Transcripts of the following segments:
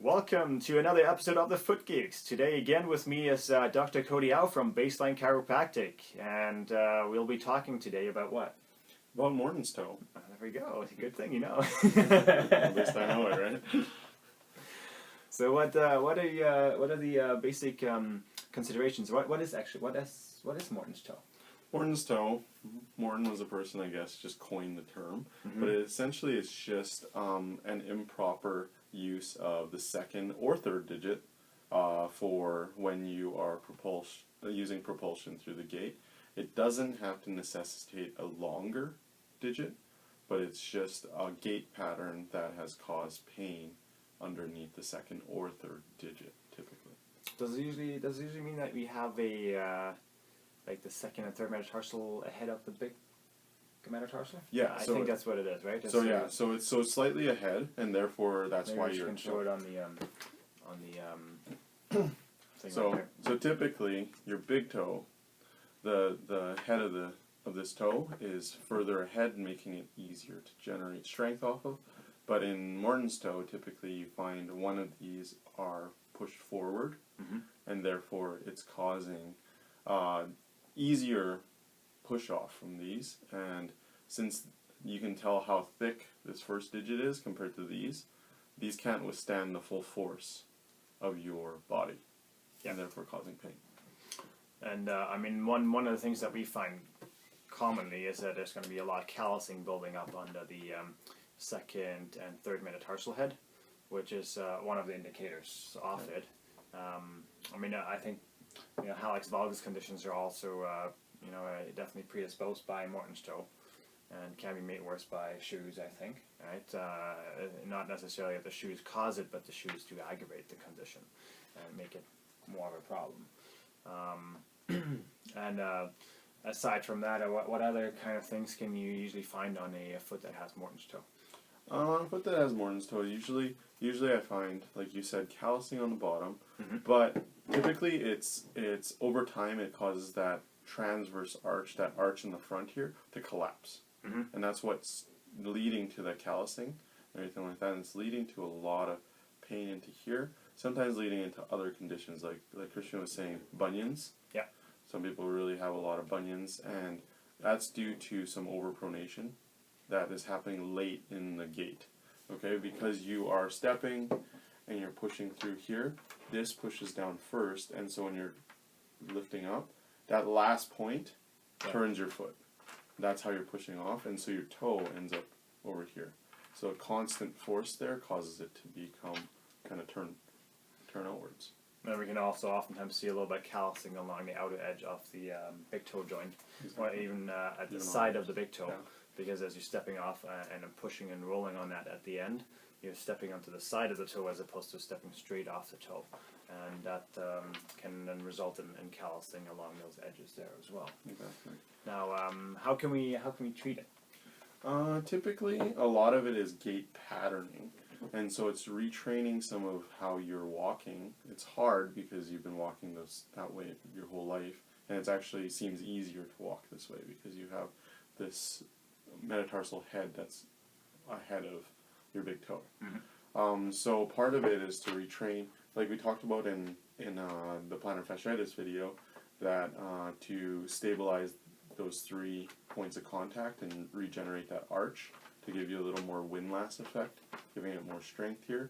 Welcome to another episode of the Foot Geekz. Today again with me is Dr. Kody Au from Baseline Chiropractic, and we'll be talking today about what? About Morton's toe. There we go. Good thing you know. At least I know it, right? So what are the basic considerations? What is Morton's toe? Morton's toe. Morton was a person, I guess, just coined the term, but it essentially is just an improper use of the second or third digit for when you are using propulsion through the gait. It doesn't have to necessitate a longer digit, but it's just a gait pattern that has caused pain underneath the second or third digit, typically. Does it usually mean that we have a like the second and third metatarsal ahead of the big metatarsal? Yeah, I think that's what it is, right? So it's slightly ahead, and therefore that's why you you're. Can show it on the thing So right so typically your big toe, the head of this toe is further ahead, making it easier to generate strength off of. But in Morton's toe, typically you find one of these are pushed forward, and therefore it's causing easier push off from these. And since you can tell how thick this first digit is compared to these can't withstand the full force of your body, and therefore causing pain. And I mean, one of the things that we find commonly is that there's going to be a lot of callousing building up under the second and third metatarsal head, which is one of the indicators of it. I mean, I think hallux valgus conditions are also definitely predisposed by Morton's toe, and can be made worse by shoes, I think, right? Not necessarily that the shoes cause it, but the shoes do aggravate the condition and make it more of a problem. And aside from that, what other kind of things can you usually find on a foot that has Morton's toe? On a foot that has Morton's toe, usually I find, like you said, callousing on the bottom, but typically it's over time it causes that transverse arch, that arch in the front here, to collapse. And that's what's leading to the callousing and everything like that. And it's leading to a lot of pain into here, sometimes leading into other conditions, like Christian was saying, bunions. Yeah. Some people really have a lot of bunions, and that's due to some overpronation that is happening late in the gait. Okay, because you are stepping and you're pushing through here, this pushes down first, and so when you're lifting up, that last point turns your foot. That's how you're pushing off, and so your toe ends up over here. So a constant force there causes it to become kind of turn outwards. And we can also oftentimes see a little bit of callousing along the outer edge of the big toe joint, or even at the side of the big toe, because as you're stepping off and pushing and rolling on that at the end, you're stepping onto the side of the toe as opposed to stepping straight off the toe, and that can then result in callousing along those edges there as well. Exactly. Now, how can we treat it? Typically, a lot of it is gait patterning, and so it's retraining some of how you're walking. It's hard because you've been walking that way your whole life, and it actually seems easier to walk this way because you have this metatarsal head that's ahead of your big toe. So part of it is to retrain, like we talked about in the plantar fasciitis video, that to stabilize those 3 points of contact and regenerate that arch to give you a little more windlass effect, giving it more strength here.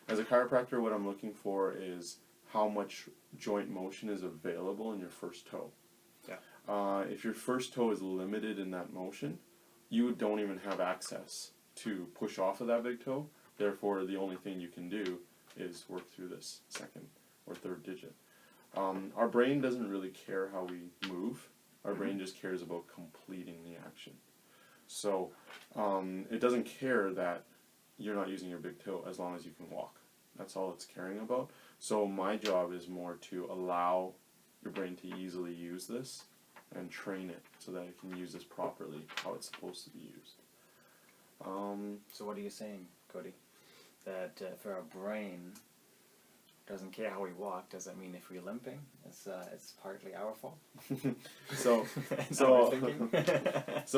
As a chiropractor, what I'm looking for is how much joint motion is available in your first toe. If your first toe is limited in that motion, you don't even have access to push off of that big toe. Therefore, the only thing you can do is work through this second or third digit. Our brain doesn't really care how we move. Our brain just cares about completing the action. So it doesn't care that you're not using your big toe as long as you can walk. That's all it's caring about. So my job is more to allow your brain to easily use this and train it so that it can use this properly, how it's supposed to be used. So what are you saying, Kody? That for our brain doesn't care how we walk, does that mean if we're limping, it's partly our fault? So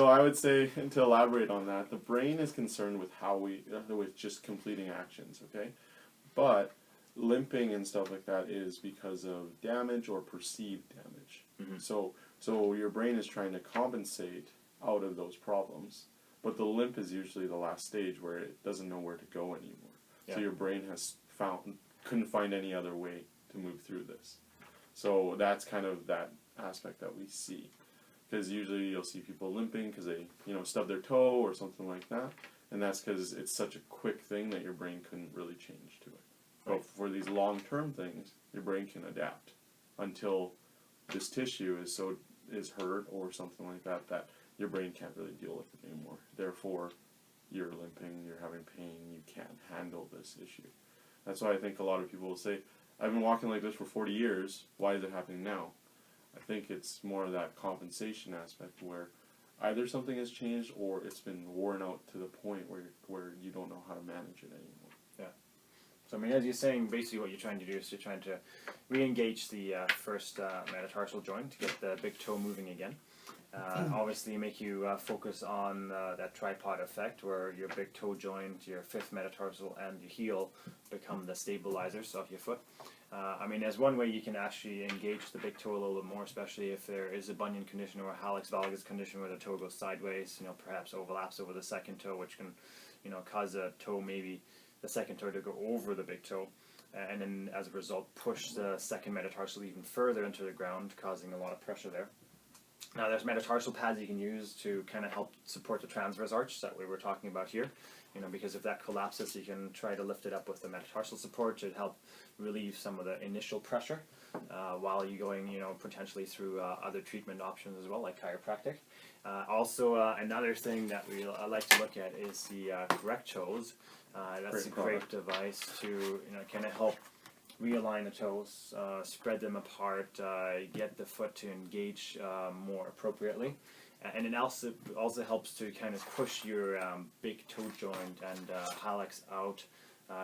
I would say, to elaborate on that, the brain is concerned with with just completing actions, okay? But limping and stuff like that is because of damage or perceived damage. So your brain is trying to compensate out of those problems, but the limp is usually the last stage where it doesn't know where to go anymore. So your brain couldn't find any other way to move through this. So that's kind of that aspect that we see. Because usually you'll see people limping because they, stub their toe or something like that, and that's because it's such a quick thing that your brain couldn't really change to it. But for these long-term things, your brain can adapt until this tissue is hurt or something like that your brain can't really deal with it anymore. Therefore, you're limping, you're having pain, you can't handle this issue. That's why I think a lot of people will say, I've been walking like this for 40 years, why is it happening now? I think it's more of that compensation aspect where either something has changed or it's been worn out to the point where you don't know how to manage it anymore. Yeah. So, as you're saying, basically what you're trying to do is you're trying to re-engage the first metatarsal joint to get the big toe moving again. Obviously make you focus on that tripod effect where your big toe joint, your fifth metatarsal, and your heel become the stabilizers of your foot. There's one way you can actually engage the big toe a little bit more, especially if there is a bunion condition or a hallux valgus condition where the toe goes sideways, perhaps overlaps over the second toe, which can, cause the second toe to go over the big toe, and then as a result push the second metatarsal even further into the ground, causing a lot of pressure there. Now there's metatarsal pads you can use to kind of help support the transverse arch that we were talking about here. Because if that collapses, you can try to lift it up with the metatarsal support to help relieve some of the initial pressure while you're going, potentially through other treatment options as well, like chiropractic. Also, another thing that we like to look at is the correct toes. That's a great device to, kind of help realign the toes, spread them apart, get the foot to engage more appropriately. And it also helps to kind of push your big toe joint and hallux out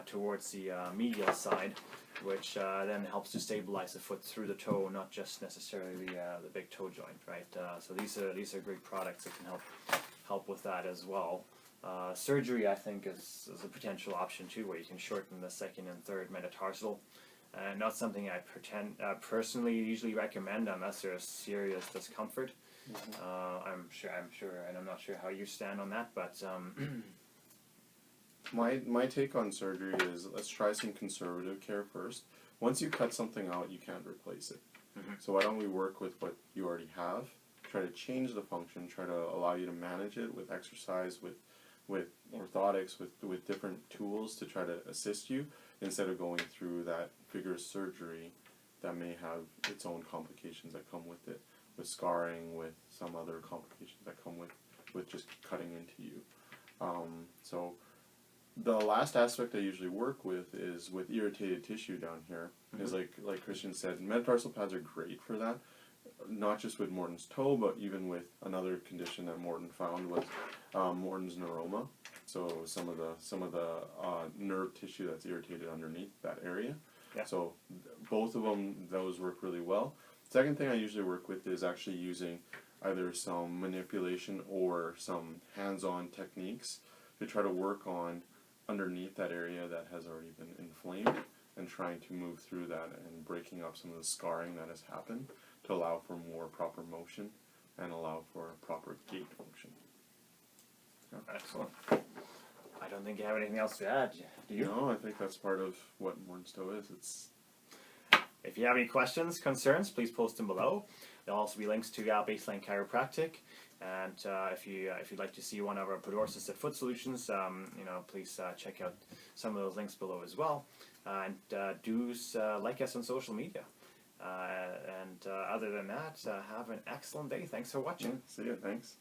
towards the medial side, which then helps to stabilize the foot through the toe, not just necessarily the big toe joint, right? So these are great products that can help with that as well. Surgery, I think, is a potential option too, where you can shorten the second and third metatarsal. Not something I personally usually recommend unless there's serious discomfort. I'm sure, and I'm not sure how you stand on that, but my take on surgery is let's try some conservative care first. Once you cut something out, you can't replace it. So why don't we work with what you already have, try to change the function, try to allow you to manage it with exercise, with orthotics, with different tools to try to assist you, instead of going through that vigorous surgery that may have its own complications that come with it, with scarring, with some other complications that come with just cutting into you. So the last aspect I usually work with is with irritated tissue down here. Is like Christian said, metatarsal pads are great for that. Not just with Morton's toe, but even with another condition that Morton found was Morton's neuroma. So some of the nerve tissue that's irritated underneath that area. Yeah. So both of them, those work really well. Second thing I usually work with is actually using either some manipulation or some hands-on techniques to try to work on underneath that area that has already been inflamed and trying to move through that and breaking up some of the scarring that has happened to allow for more proper motion and allow for proper gait function. Yeah. Excellent. I don't think you have anything else to add, do you? No, I think that's part of what Morton's toe is. If you have any questions, concerns, please post them below. There'll also be links to Baseline Chiropractic, and if you'd like to see one of our pedal-assisted foot solutions, please check out some of those links below as well. And do like us on social media. And other than that, have an excellent day. Thanks for watching. See ya. Thanks.